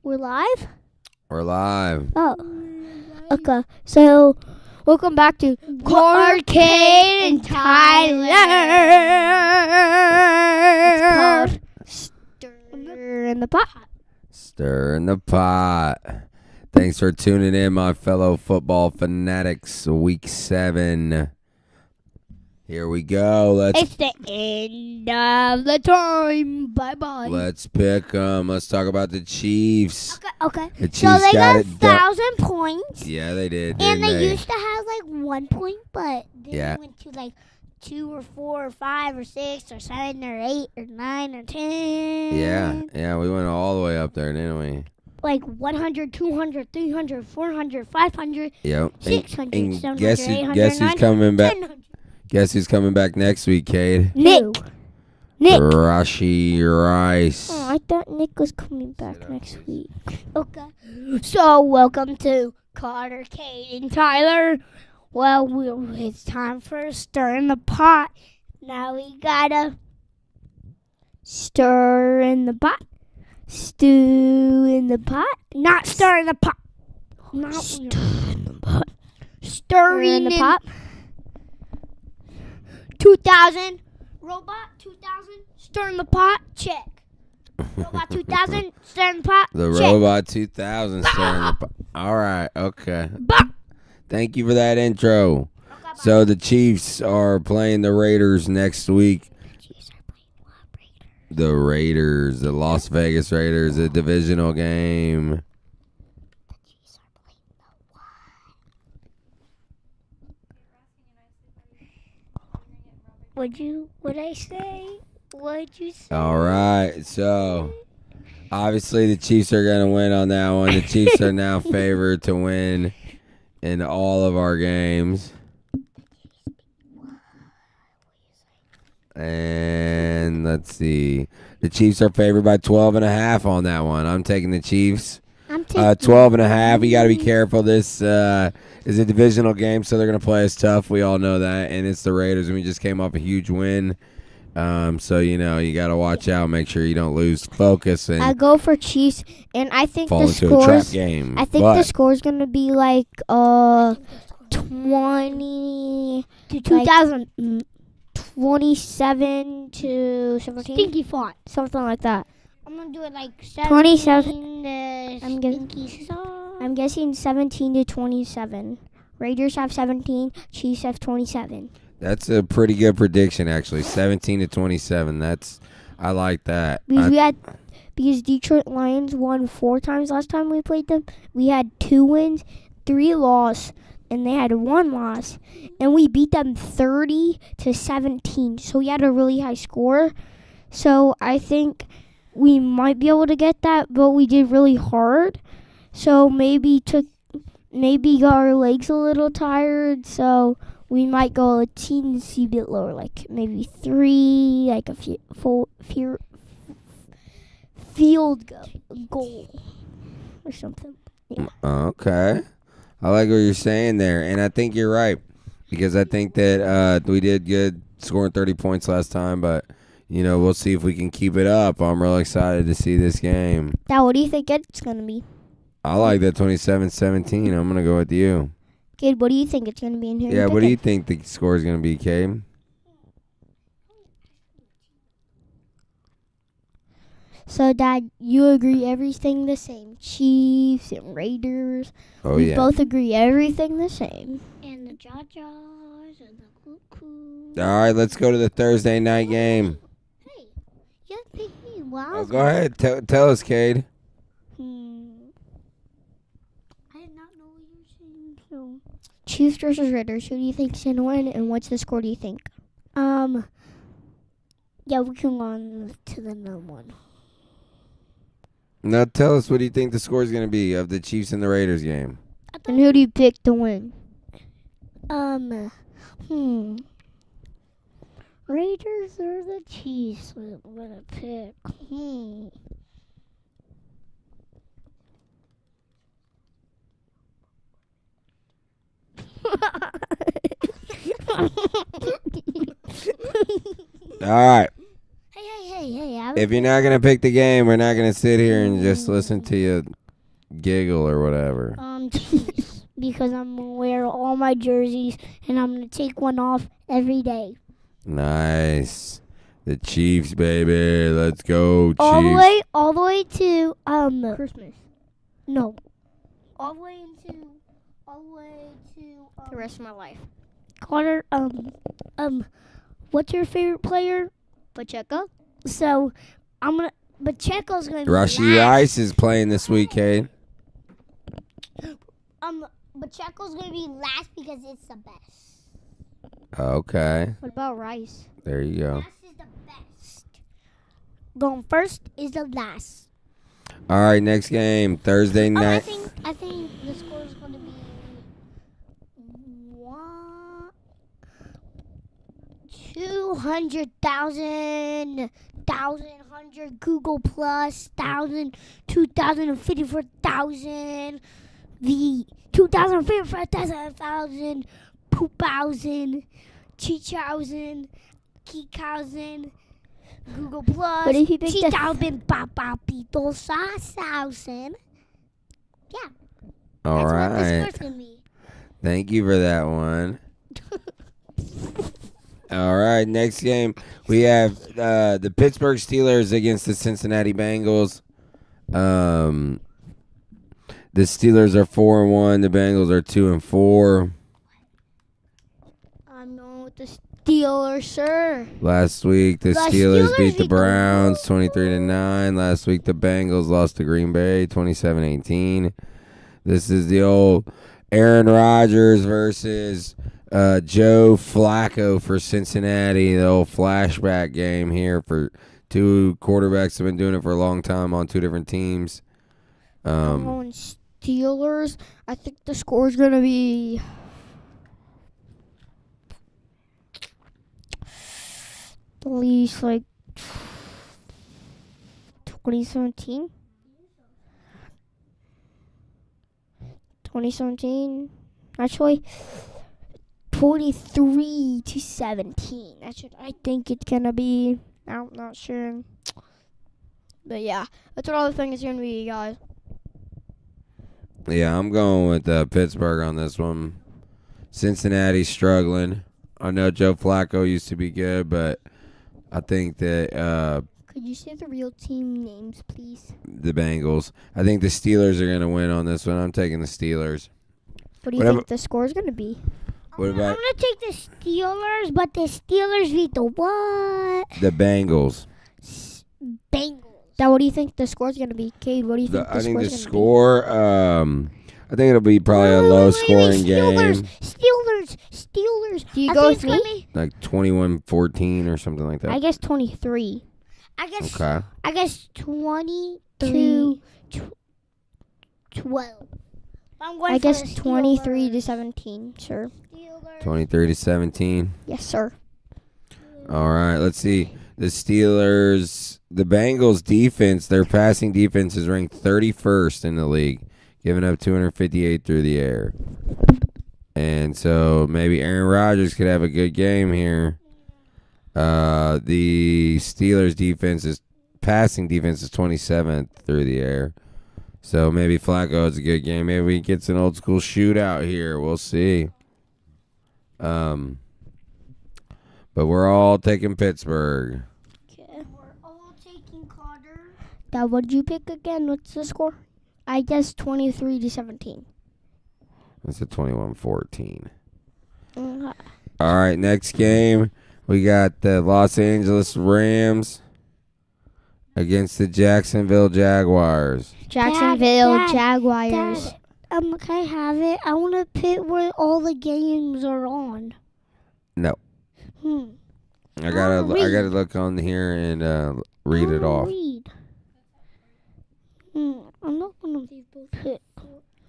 We're live? We're live. Oh. Okay. So, welcome back to Arcade and Tyler. It's called Stir in the Pot. Stir in the pot. Thanks for tuning in, my fellow football fanatics. Week 7. Here we go. It's the end of the time. Bye-bye. Let's pick them. Let's talk about the Chiefs. Okay. The Chiefs So they got it 1,000 points. Yeah, they did. And they didn't used to have like 1 point, but then Yeah. it went to like 2 or 4 or 5 or 6 or 7 or 8 or 9 or 10. Yeah, we went all the way up there, didn't we? Like 100, 200, 300, 400, 500, Yep. 600, And 700, guess 800, who's 900, coming back? 1000. Guess who's coming back next week, Cade? Nick. Rashi Rice. Oh, I thought Nick was coming back next week. Okay. So, welcome to Carter, Kate, and Tyler. Well, it's time for Stir in the Pot. Now we gotta stir in the pot. Stew in the pot. Not stir in the pot. Not stir in the pot. Stirring in the pot. 2,000. Robot 2,000. Stir in the pot. Check. Robot 2000. Stir in the pot. The check. Robot 2000 starting the All right, okay. Bah! Thank you for that intro. Okay, So the Chiefs are playing the Raiders next week. The Raiders, the Las Vegas Raiders, a divisional game. What'd I say? What'd you say? All right, so obviously the Chiefs are going to win on that one. The Chiefs are now favored to win in all of our games. And let's see. The Chiefs are favored by 12.5 on that one. I'm taking the Chiefs. I'm taking 12.5. You got to be careful. This is a divisional game, so they're going to play us tough. We all know that. And it's the Raiders, and we just came off a huge win. So, you got to watch out. Make sure you don't lose focus and I go for Chiefs, and I think fall the into a trap scores. game. I think the score's gonna be like 20 to 2000. 27 to 17. Stinky font. Something like that. I'm gonna do it like 27. I'm I'm guessing 17 to 27. Raiders have 17. Chiefs have 27. That's a pretty good prediction, actually. 17 to 27. I like that. Because Detroit Lions won 4 times last time we played them. We had 2 wins, 3 losses, and they had 1 loss. And we beat them 30 to 17. So we had a really high score. So I think we might be able to get that, but we did really hard. So maybe got our legs a little tired. So we might go a teensy bit lower, like maybe 3, like a field goal or something. Yeah. Okay. I like what you're saying there, and I think you're right because I think that we did good scoring 30 points last time, but, we'll see if we can keep it up. I'm real excited to see this game. Now, what do you think it's going to be? I like that 27-17. I'm going to go with you. Kid, what do you think it's going to be in here? Yeah, what do you think the score is going to be, Cade? So, Dad, you agree everything the same. Chiefs and Raiders. Oh, we yeah. both agree everything the same. and the Jajas and the Cuckoo. All right, let's go to the Thursday night game. Hey, you pick me. Wow. Oh, go ahead. Tell us, Cade. I did not know what you were saying. So. Chiefs versus Raiders. Who do you think's going to win, and what's the score, do you think? Yeah, we can go on to the number one. Now tell us, what do you think the score is going to be of the Chiefs and the Raiders game? And who do you pick to win? Raiders or the Chiefs? I'm gonna pick. All right. Hey, I have if you're not gonna pick the game, we're not gonna sit here and just listen to you giggle or whatever. Chiefs, because I'm gonna wear all my jerseys and I'm gonna take one off every day. Nice. The Chiefs, baby. Let's go, Chiefs. All the way to Christmas. no, all the way to The rest of my life. Carter. What's your favorite player? Pacheco. So but Checo's gonna be Rashi last. Rice is playing this week, Cade. But Checo's gonna be last because it's the best. Okay. What about Rice? There you go. Last is the best. Going first is the last. All right, next game, Thursday I night. think the score is gonna be 200,000, 1,000 Google Plus, 1,000, 2,054,000, the 2,054,000, 1,000, 2,000, 2,000, 3,000, Google Plus, But if you pick the 3,000, 5,000. Yeah, All that's what the right. score's gonna be. Thank you for that one. All right, next game we have the Pittsburgh Steelers against the Cincinnati Bengals. The Steelers are 4-1. The Bengals are 2-4. I'm going with the Steelers, sir. Last week the The Steelers Steelers beat the beat the Browns 23-9. Last week the Bengals lost to Green Bay 27-18. This is the old Aaron Rodgers versus Joe Flacco for Cincinnati. The old flashback game here for two quarterbacks have been doing it for a long time on two different teams. I'm going Steelers. I think the score is going to be at least like 2017. 2017. Actually, 23-17. I think it's going to be. I'm not sure. But yeah, that's what I think it's going to be, guys. Yeah, I'm going with Pittsburgh on this one. Cincinnati's struggling. I know Joe Flacco used to be good, but I think that Could you say the real team names, please? the Bengals. I think the Steelers are going to win on this one. I'm taking the Steelers. What do you Whatever- think the score is going to be? What I'm about gonna take the Steelers, but the Steelers beat the what? the Bengals? Bengals. Now, what do you think the score is going to be? Cade, what do you think I think the score is going score, I think it'll be probably a low-scoring Steelers, game, Steelers. Do you I go think with it's gonna me? be- like 21-14 or something like I that. guess 23. I guess. Okay. I guess 22-12. I'm going I for guess the 23-17, sir. Steelers. 23-17. Yes, sir. All right, let's see. The Steelers, the Bengals defense, their passing defense is ranked 31st in the league, giving up 258 through the air. And so maybe Aaron Rodgers could have a good game here. The Steelers' passing defense is 27th through the air. So maybe Flacco has a good game. Maybe he gets an old school shootout here. We'll see. But we're all taking Pittsburgh. Okay. We're all taking Carter. Now, what did you pick again? What's the score? I guess 23-17. That's a 21-14. Uh, All right, next game. We got the Los Angeles Rams against the Jacksonville Jaguars. Jacksonville Dad, Jaguars. Dad, can I have it? I want to pick where all the games are on. No. I gotta read. look on here and read I it wanna off. Read. I'm not gonna pick.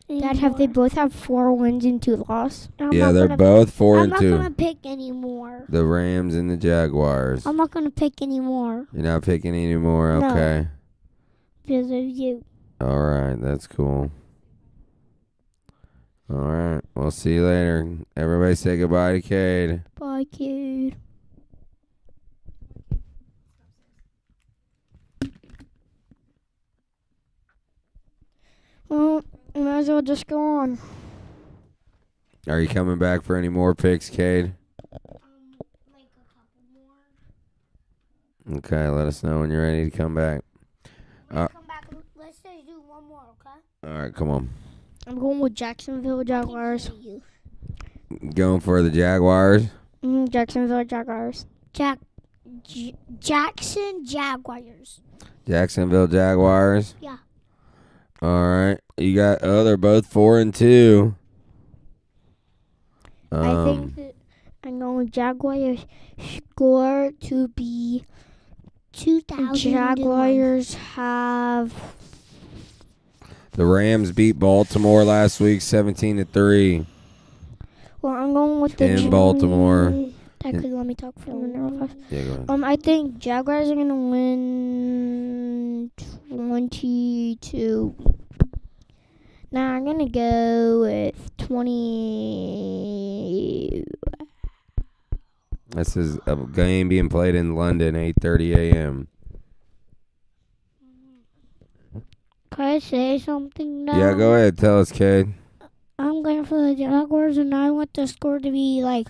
Dad, have they both have 4 wins and 2 losses? Yeah, they're both 4 I'm and not 2. gonna pick anymore. The Rams and the Jaguars. I'm not gonna pick anymore You're not picking anymore. No. Okay. because of you. All right, that's cool. All right, we'll see you later. Everybody say goodbye to Cade. Bye, kid. Well, we might as well just go on. Are you coming back for any more picks, Cade? Like a couple more. Okay, let us know when you're ready to come back. Come back. Let's just do one more, okay? All right, come on. I'm going with Jacksonville Jaguars. You. Going for the Jaguars. Jacksonville Jaguars. Jackson Jaguars. Jacksonville Jaguars. Yeah. All right. You got, they're both 4-2. I think that I'm going with Jaguars score to be 2000. Jaguars have The Rams beat Baltimore last week 17-3. well, I'm going with the In Baltimore. That could let me talk for a minute real fast. Yeah, go ahead. I think Jaguars are gonna win 22. Now I'm gonna go with 20. This is a game being played in London, 8:30 a.m. Can I say something now? Yeah, go ahead. Tell us, Cade. I'm going for the Jaguars, and I want the score to be like.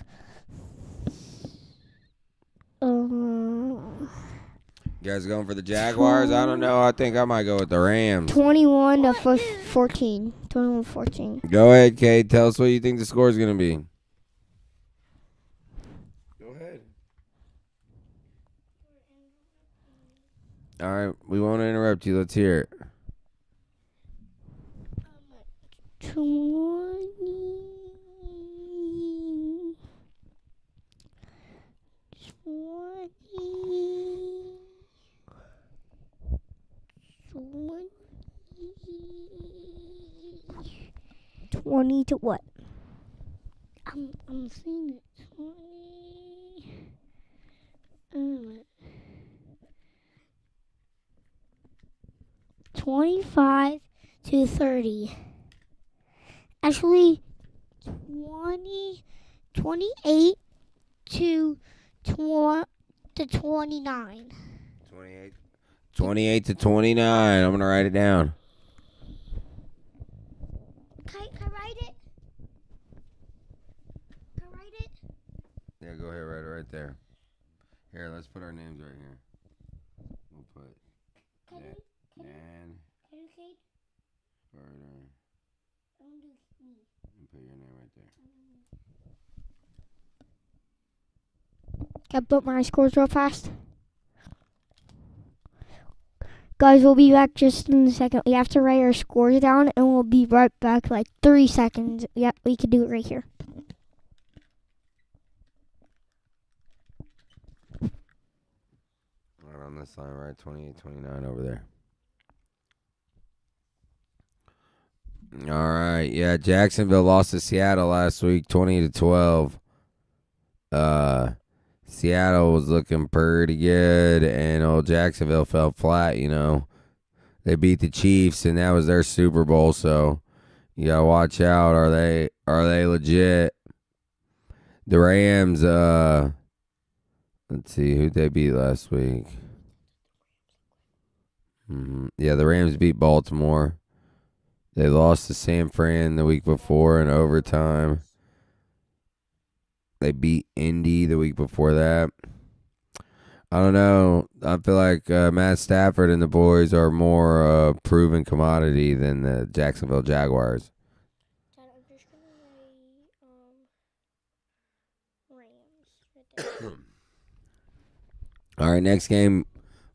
You guys going for the Jaguars? I don't know. I think I might go with the Rams. 21 to 14. 21-14. Go ahead, Cade. Tell us what you think the score is going to be. Go ahead. All right. We won't interrupt you. Let's hear it. 20 to what? I'm seeing it. 25 to 30. Actually, 28 to 29. 28 to 29. I'm going to write it down. Can I write it? Can I write it? Yeah, go ahead. Write it right there. Here, let's put our names right here. We'll put Dan, Kate? Carter, and put your name right there. Can I put my scores real fast? Guys, we'll be back just in a second. We have to write our scores down, and we'll be right back like 3 seconds. Yep, we can do it right here. Right on this line, right? 28, 29 over there. All right. Yeah, Jacksonville lost to Seattle last week, 20-12. Seattle was looking pretty good, and old Jacksonville fell flat, you know. They beat the Chiefs, and that was their Super Bowl, so you gotta watch out. Are they legit? The Rams, let's see, who'd they beat last week? Yeah, the Rams beat Baltimore. They lost to San Fran the week before in overtime. They beat Indy the week before that. I don't know. I feel like Matt Stafford and the boys are more proven commodity than the Jacksonville Jaguars. Dad, I'm just going to write Rams. All right, next game,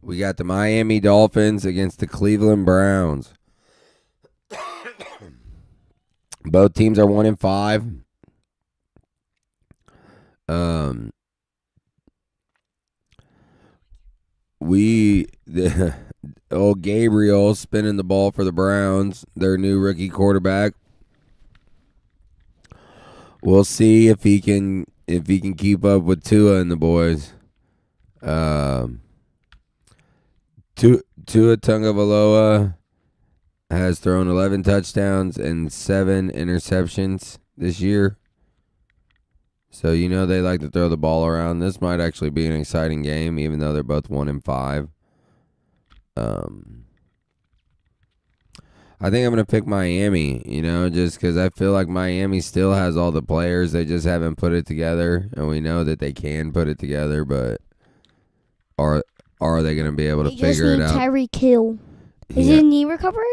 we got the Miami Dolphins against the Cleveland Browns. Both teams are 1-5. The old Gabriel spinning the ball for the Browns, their new rookie quarterback. We'll see if he can keep up with Tua and the boys. Tua Tagovailoa has thrown 11 touchdowns and 7 interceptions this year. So, you know, they like to throw the ball around. This might actually be an exciting game, even though they're both 1-5. I think I'm going to pick Miami, just because I feel like Miami still has all the players. They just haven't put it together, and we know that they can put it together, but are they going to be able to They just figure it need out? Tyreek Hill. Is Yeah. his knee recovered?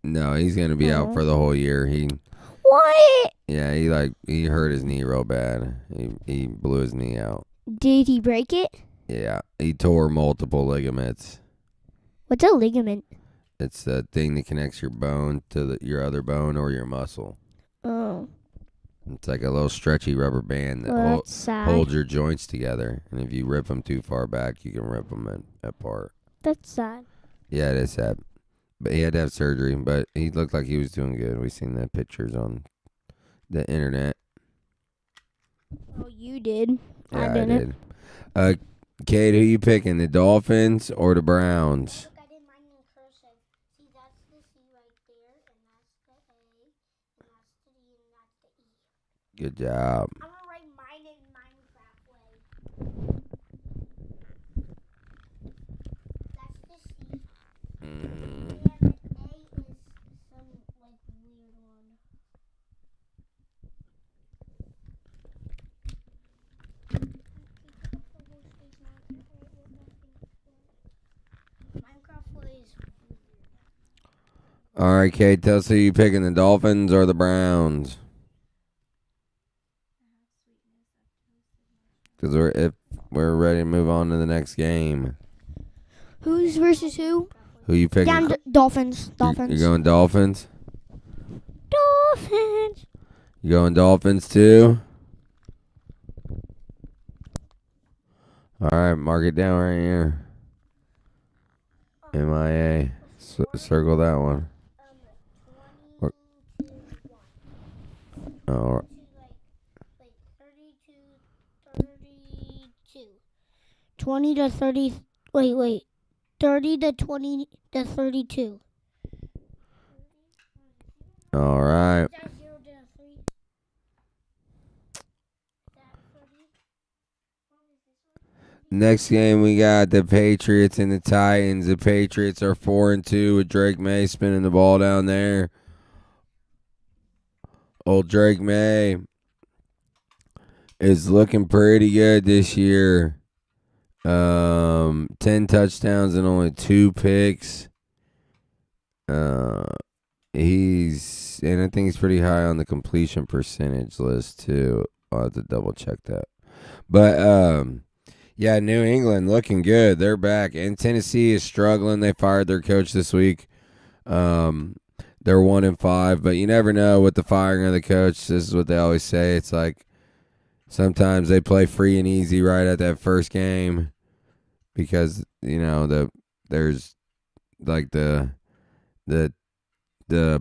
No, he's going to be out Oh. for the whole year. What? Yeah, he hurt his knee real bad. He blew his knee out. Did he break it? Yeah, he tore multiple ligaments. What's a ligament? It's the thing that connects your bone to your other bone or your muscle. Oh, It's like a little stretchy rubber band that well, that's sad. holds your joints together. And if you rip them too far back, you can rip them apart. That's sad. Yeah, it is sad. But he had to have surgery, but he looked like he was doing good. We seen the pictures on the internet. Oh, you did. Yeah, I didn't. did. Kate, who you picking, the Dolphins or the Browns? Look, I did mine in cursive. See, that's the C right there, and that's the A, and that's the D, and that's the E. Good job. I'm gonna write mine in Minecraft way. That's the C. Mm-hmm. And the A is some like weird one. Minecraft way is weird. All right, Kate, tell us who you picking, the Dolphins or the Browns? Because we're ready to move on to the next game. Who's versus who? Who you picking? Yeah, I'm Dolphins. Dolphins. You're going Dolphins? Dolphins. You going Dolphins too? All right, mark it down right here. MIA. Circle that one. 21. All right. Like 32. 20 to 30. Wait. 30 to 20 to 32. All right. Is that 0 to 3? Is that 30? What is this one? Next game, we got the Patriots and the Titans. The Patriots are 4-2 with Drake May spinning the ball down there. Old Drake May is looking pretty good this year. 10 touchdowns and only 2 picks. And I think he's pretty high on the completion percentage list too. I'll have to double check that. But yeah, New England looking good. They're back. And Tennessee is struggling. They fired their coach this week. They're 1-5, but you never know with the firing of the coach. This is what they always say. It's like sometimes they play free and easy right at that first game because there's like the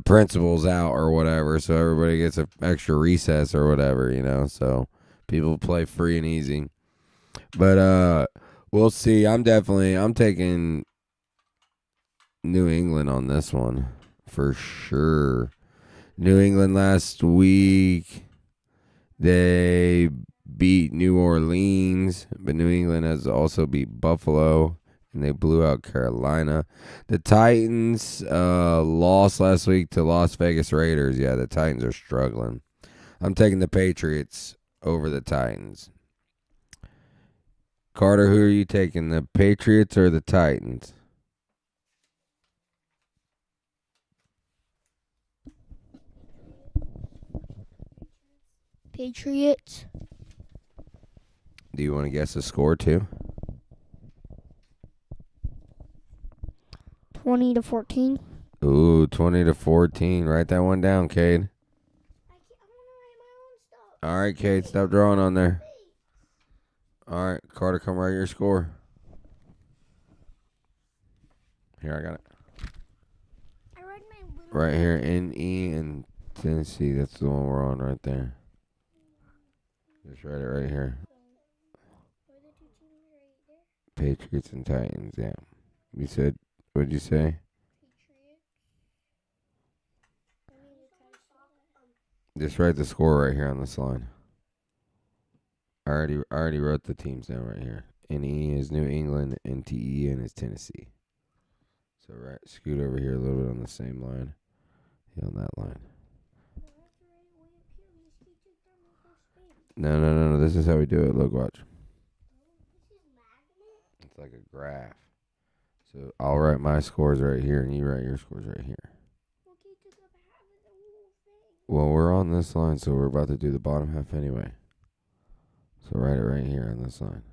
principal's out or whatever, so everybody gets an extra recess or whatever, so people play free and easy. But we'll see. I'm taking New England on this one for sure. New England last week, they beat New Orleans, but New England has also beat Buffalo, and they blew out Carolina. The Titans lost last week to Las Vegas Raiders. Yeah, the Titans are struggling. I'm taking the Patriots over the Titans. Carter, who are you taking, the Patriots or the Titans? Patriots. Do you want to guess the score too? 20 to 14. Ooh, 20-14. Write that one down, Cade. I want to write my own stuff. All right, Cade, stop drawing on there. All right, Carter, come write your score. Here, I got it. I read my little Right here, NE and Tennessee. That's the one we're on right there. Just write it right here. Where the 2 teams right there? Patriots and Titans, yeah. You said, what'd you say? Patriots. Just write the score right here on this line. I already wrote the teams down right here. NE is New England, NTEN is Tennessee. So scoot over here a little bit on the same line. He on that line. No, that's right way up here. We just keep to them and go spin. No. This is how we do it. Look, watch. This is magnet. It's like a graph. So I'll write my scores right here, and you write your scores right here. Okay, took up half of the whole thing. Well, we're on this line, so we're about to do the bottom half anyway. So write it right here on this line.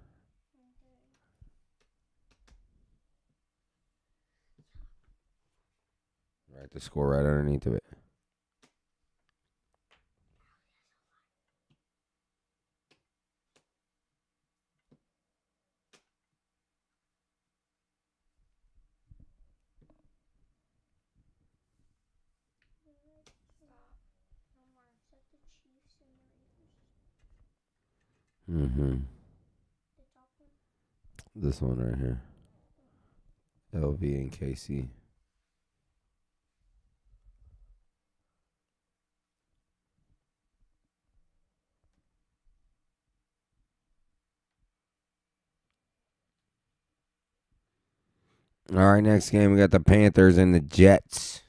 Write the score right underneath of it. Stop. No more. Set the Chiefs and the Raiders. Mm-hmm. The top one. This one right here. LV and KC. All right, next game we got the Panthers and the Jets.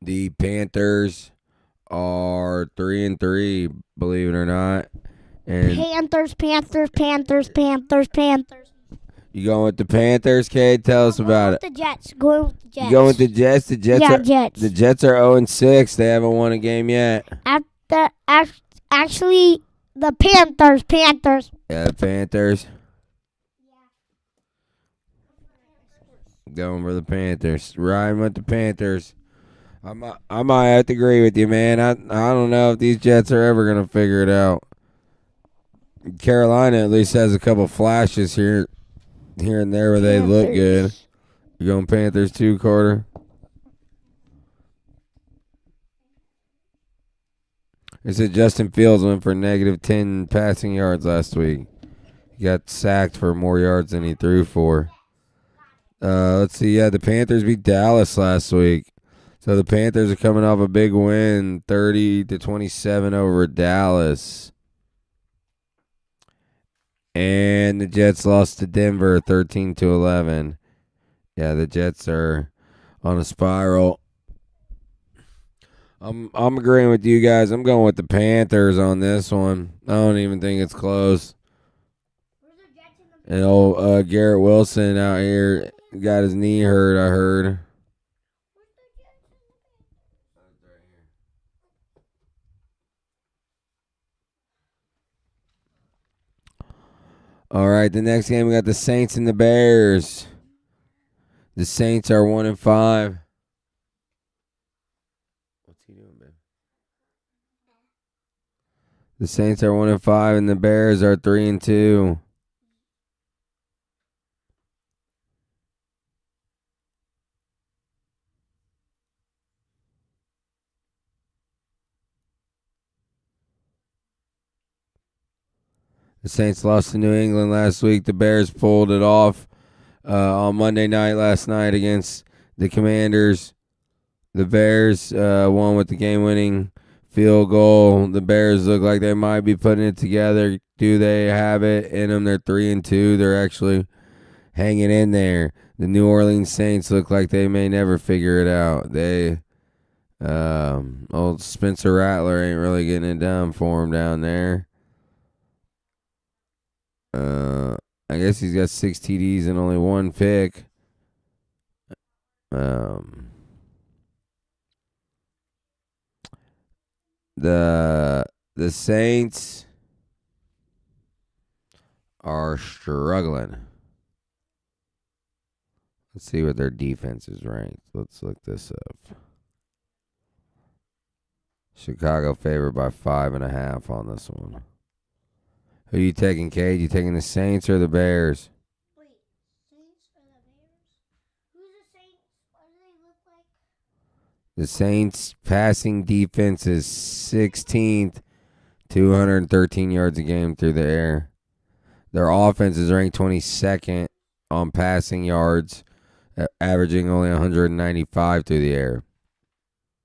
The Panthers are 3-3, believe it or not. And Panthers. you going with the Panthers, Cade? Tell us about it. The Jets. Going with the Jets. You going with the Jets? The Jets Yeah, are Jets. the Jets are 0-6. They haven't won a game yet. Actually, the Panthers. Yeah, the Panthers. Going for the Panthers. Riding with the Panthers. I might have to agree with you, man. I don't know if these Jets are ever gonna figure it out. Carolina at least has a couple flashes here and there where they look good. You going Panthers too, Carter? It said Justin Fields went for negative 10 passing yards last week. He got sacked for more yards than he threw for. Let's see. Yeah, the Panthers beat Dallas last week. So the Panthers are coming off a big win, 30-27 over Dallas. And the Jets lost to Denver 13-11. Yeah, the Jets are on a spiral. I'm agreeing with you guys. I'm going with the Panthers on this one. I don't even think it's close. And old Garrett Wilson out here got his knee hurt, I heard. All right, the next game we got the Saints and the Bears. The Saints are 1-5. What's he doing, babe? The Saints are 1-5, and the Bears are 3-2. The Saints lost to New England last week. The Bears pulled it off on Monday night last night against the Commanders. The Bears won with the game-winning field goal. The Bears look like they might be putting it together. Do they have it in them? They're 3-2. They're actually hanging in there. The New Orleans Saints look like they may never figure it out. Old Spencer Rattler ain't really getting it done for him down there. I guess he's got 6 TDs and only 1 pick. The Saints are struggling. Let's see what their defense is ranked. Let's look this up. Chicago favored by 5.5 on this one. Who you taking, Cade? You taking the Saints or the Bears? Wait, Saints or the Bears? Who's the Saints? What do they look like? The Saints' passing defense is 16th, 213 yards a game through the air. Their offense is ranked 22nd on passing yards, averaging only 195 through the air.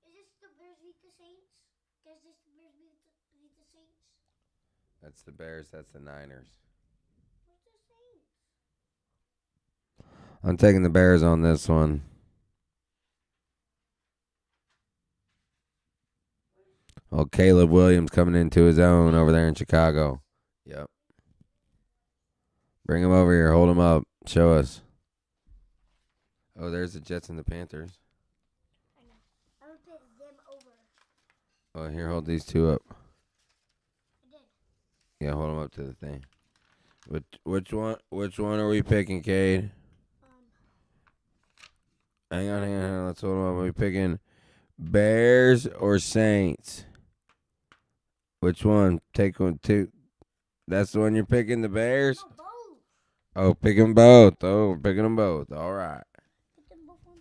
Is this the Bears beat the Saints? Does this the Bears beat the Saints? That's the Bears. That's the Niners. Where's the Saints? I'm taking the Bears on this one. Oh, Caleb Williams coming into his own over there in Chicago. Yep. Bring him over here. Hold him up. Show us. Oh, there's the Jets and the Panthers. I would put them over. Oh, here, hold these two up. I did. Yeah, hold them up to the thing. Which one are we picking, Cade? Hang on. Let's hold them up. Are we picking Bears or Saints? Which one? Take one, two. That's the one you're picking, the Bears? No, both. Oh, pick them both. Oh, we're picking them both. All right. Put them both on.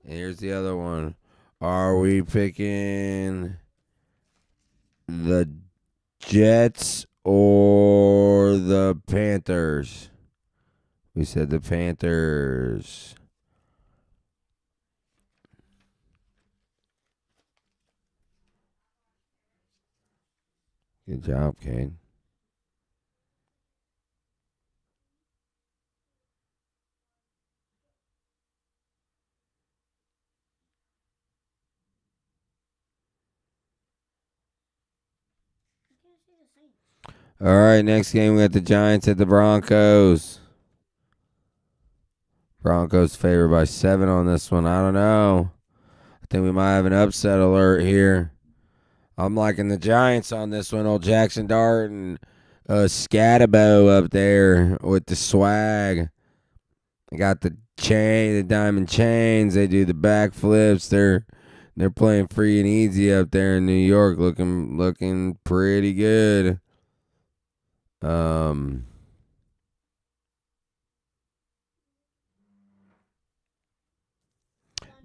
And here's the other one. Are we picking the Jets or the Panthers? We said the Panthers. Good job, Cade. You can't see the Saints. All right, next game we got the Giants at the Broncos. Broncos favored by 7 on this one. I don't know. I think we might have an upset alert here. I'm liking the Giants on this one. Old Jackson Dart and Scatabo up there with the swag. They got the chain, the diamond chains. They do the backflips. They're playing free and easy up there in New York, looking pretty good. New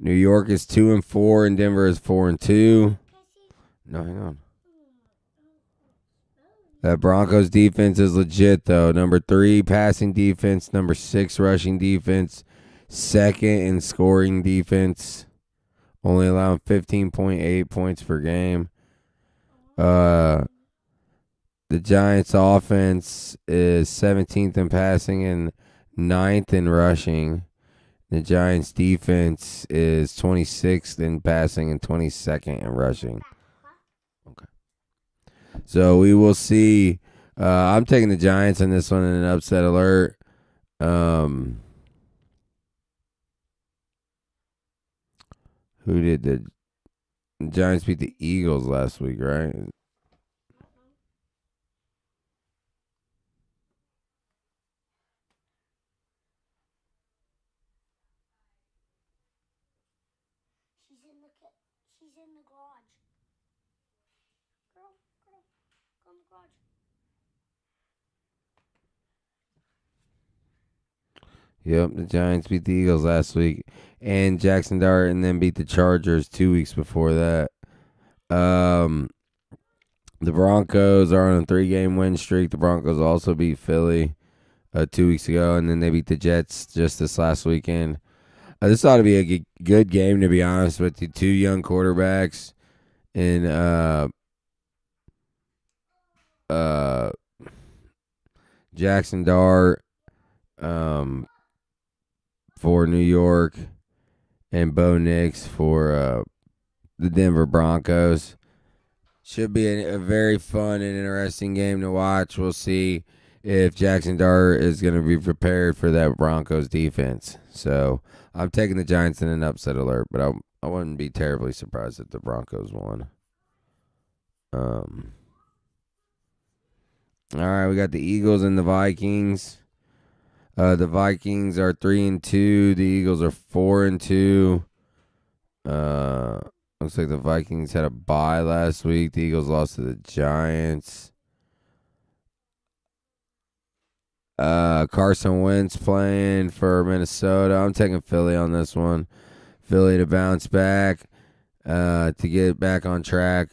York is 2-4 and Denver is 4-2. Can I see? No, hang on. That Broncos defense is legit, though. Number 3 passing defense, number 6 rushing defense, second in scoring defense, only allowing 15.8 points per game. The Giants' offense is 17th in passing and 9th in rushing. The Giants' defense is 26th in passing and 22nd in rushing. So we will see. I'm taking the Giants on this one in an upset alert. Who did the Giants beat the Eagles last week, right? She's in the garage. Girl, go in the garage. Yep, the Giants beat the Eagles last week, and Jackson Dart, and then beat the Chargers 2 weeks before that. The Broncos are on a 3-game win streak. The Broncos also beat Philly 2 weeks ago, and then they beat the Jets just this last weekend. This ought to be a good game, to be honest with you. 2 young quarterbacks in Jackson Dart for New York and Bo Nix for the Denver Broncos. Should be a very fun and interesting game to watch. We'll see if Jackson Dart is going to be prepared for that Broncos defense. So I'm taking the Giants in an upset alert, but I wouldn't be terribly surprised if the Broncos won. All right, we got the Eagles and the Vikings. The Vikings are 3-2. The Eagles are 4-2. Looks like the Vikings had a bye last week. The Eagles lost to the Giants. Carson Wentz playing for Minnesota. I'm taking Philly on this one. Philly to bounce back, to get back on track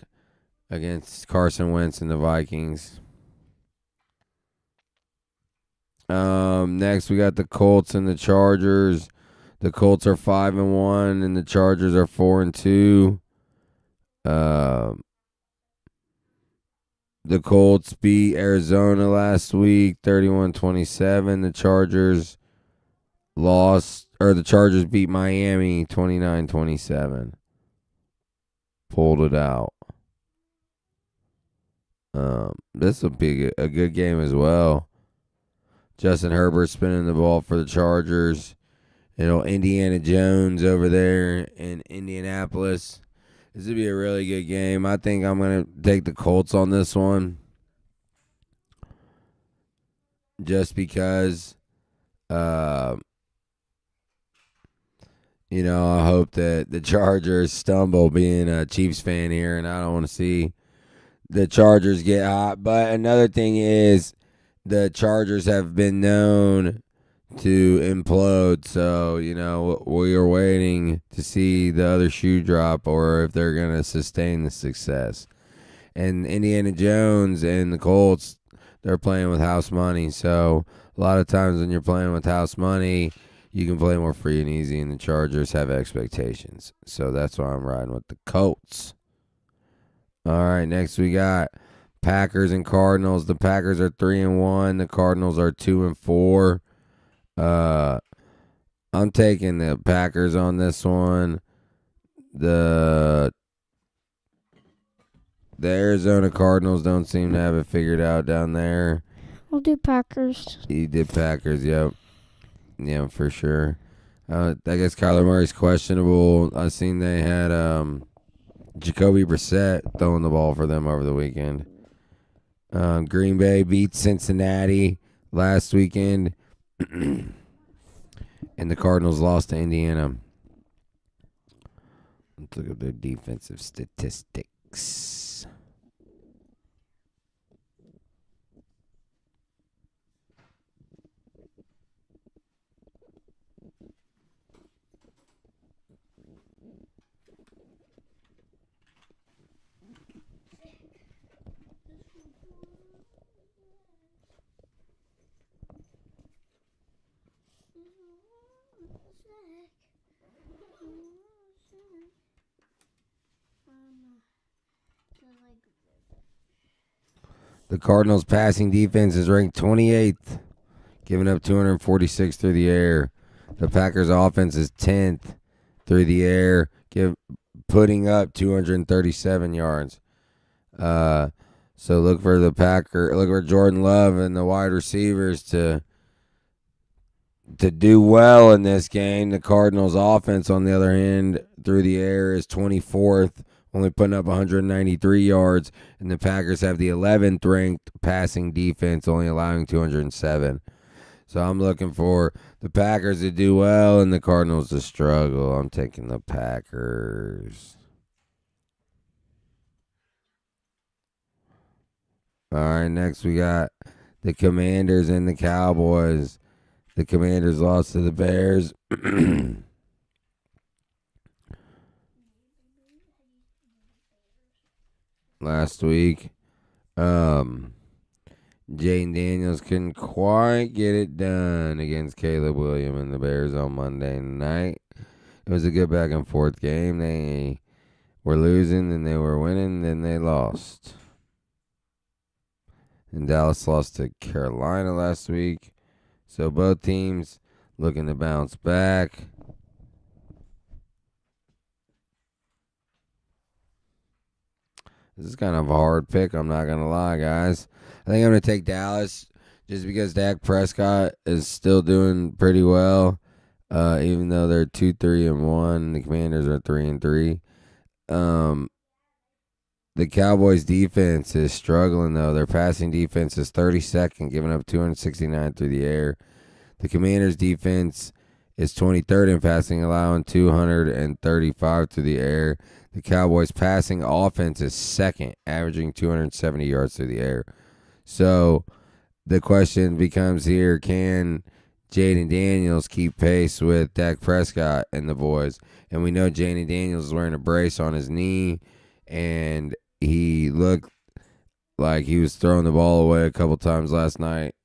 against Carson Wentz and the Vikings. Next we got the Colts and the Chargers. The Colts are 5-1 and the Chargers are 4-2. The Colts beat Arizona last week, 31-27. The Chargers the Chargers beat Miami 29-27. Pulled it out. This will be a good game as well. Justin Herbert spinning the ball for the Chargers. Indiana Jones over there in Indianapolis. This would be a really good game. I think I'm going to take the Colts on this one. Just because, I hope that the Chargers stumble, being a Chiefs fan here, and I don't want to see the Chargers get hot. But another thing is the Chargers have been known to implode. So, we are waiting to see the other shoe drop or if they're going to sustain the success. And Indiana Jones and the Colts, they're playing with house money. So, a lot of times when you're playing with house money, you can play more free and easy, and the Chargers have expectations. So, that's why I'm riding with the Colts. All right, next we got Packers and Cardinals. The Packers are 3-1. The Cardinals are 2-4. I'm taking the Packers on this one. The Arizona Cardinals don't seem to have it figured out down there. I'll do Packers. He did Packers, yep. Yeah, for sure. I guess Kyler Murray's questionable. I seen they had Jacoby Brissett throwing the ball for them over the weekend. Green Bay beat Cincinnati last weekend. And the Cardinals lost to Indiana. Let's look at their defensive statistics. The Cardinals' passing defense is ranked 28th, giving up 246 through the air. The Packers' offense is 10th through the air, putting up 237 yards. So look for Jordan Love and the wide receivers to do well in this game. The Cardinals' offense, on the other hand, through the air is 24th, only putting up 193 yards, and the Packers have the 11th ranked passing defense, only allowing 207. So I'm looking for the Packers to do well and the Cardinals to struggle. I'm taking the Packers. All right, next we got the Commanders and the Cowboys. The Commanders lost to the Bears. Last week. Jaden Daniels couldn't quite get it done against Caleb Williams and the Bears on Monday night. It was a good back and forth game. They were losing, then they were winning, then they lost. And Dallas lost to Carolina last week. So both teams looking to bounce back. This is kind of a hard pick, I'm not going to lie, guys. I think I'm going to take Dallas just because Dak Prescott is still doing pretty well, even though they're 2-3-1 and the Commanders are 3-3. The Cowboys' defense is struggling, though. Their passing defense is 32nd, giving up 269 through the air. The Commanders' defense is 23rd in passing, allowing 235 through the air. The Cowboys' passing offense is second, averaging 270 yards through the air. So the question becomes here, can Jaden Daniels keep pace with Dak Prescott and the boys? And we know Jaden Daniels is wearing a brace on his knee, and he looked like he was throwing the ball away a couple times last night,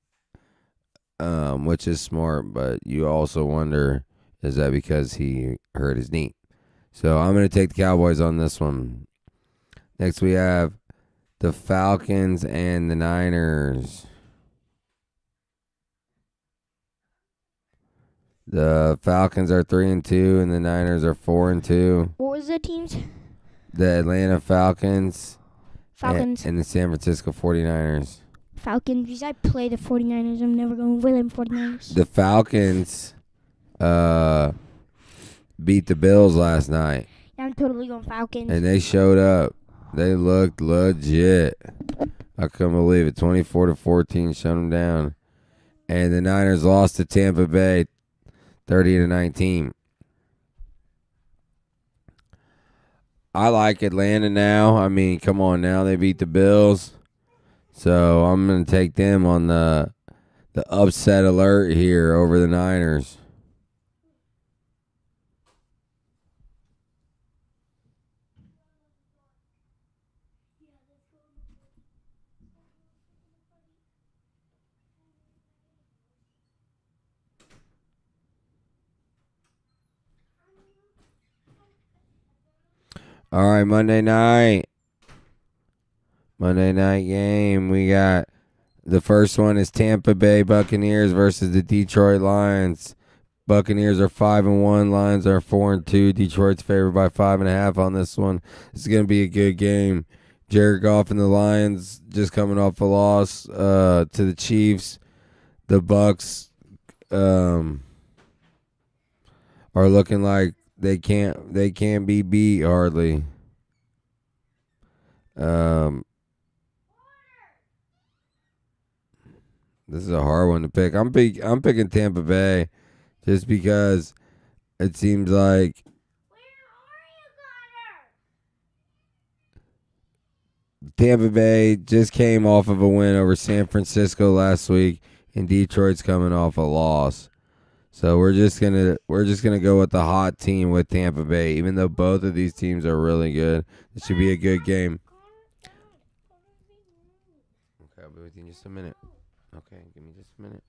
which is smart, but you also wonder, is that because he hurt his knee? So I'm going to take the Cowboys on this one. Next we have the Falcons and the Niners. The Falcons are 3-2, and the Niners are 4-2. What was the teams? The Atlanta Falcons, Falcons. and the San Francisco 49ers. Falcons. Because I play the 49ers. I'm never going to win 49ers. The Falcons beat the Bills last night, I'm totally going Falcons. and they showed up. They looked legit. I couldn't believe it. 24-14, shut them down. And the Niners lost to Tampa Bay 30-19. I like Atlanta now. I mean, come on now. They beat the Bills. So I'm going to take them on the upset alert here over the Niners. All right, Monday night game. We got the first one is Tampa Bay Buccaneers versus the Detroit Lions. Buccaneers are 5-1. Lions are 4-2. Detroit's favored by 5.5 on this one. It's going to be a good game. Jared Goff and the Lions just coming off a loss to the Chiefs. The Bucs are looking like they can't be beat hardly. This is a hard one to pick. I'm picking Tampa Bay just because it seems like Tampa Bay just came off of a win over San Francisco last week, and Detroit's coming off a loss. So we're just gonna go with the hot team with Tampa Bay, even though both of these teams are really good. It should be a good game. Okay, I'll be with you in just a minute. Okay, give me just a minute.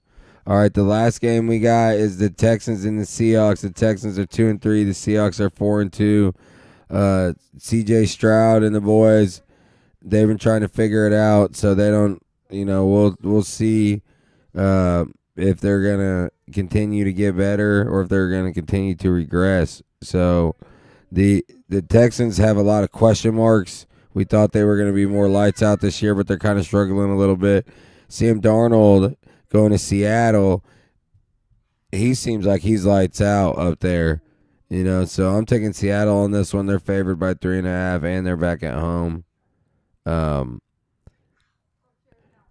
All right, the last game we got is the Texans and the Seahawks. The Texans are 2-3. The Seahawks are 4-2. C.J. Stroud and the boys, they've been trying to figure it out, so they don't. We'll see if they're gonna continue to get better or if they're gonna continue to regress. So the Texans have a lot of question marks. We thought they were gonna be more lights out this year, but they're kind of struggling a little bit. Sam Darnold going to Seattle, he seems like he's lights out up there. So I'm taking Seattle on this one. They're favored by 3.5, and they're back at home. And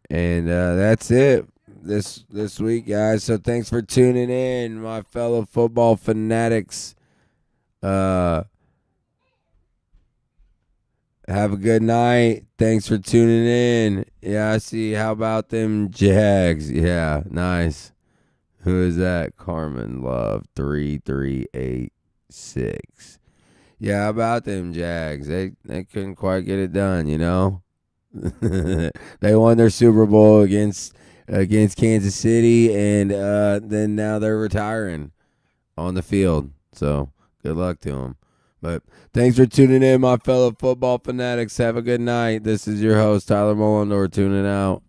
that's it this week, guys. So thanks for tuning in, my fellow football fanatics. Have a good night. Thanks for tuning in. Yeah, I see. How about them Jags? Yeah, nice. Who is that? Carmen Love 3386. Yeah, how about them Jags? They couldn't quite get it done, They won their Super Bowl against Kansas City, and then now they're retiring on the field. So good luck to them. But thanks for tuning in, my fellow football fanatics. Have a good night. This is your host, Tyler Mullendorf, tuning out.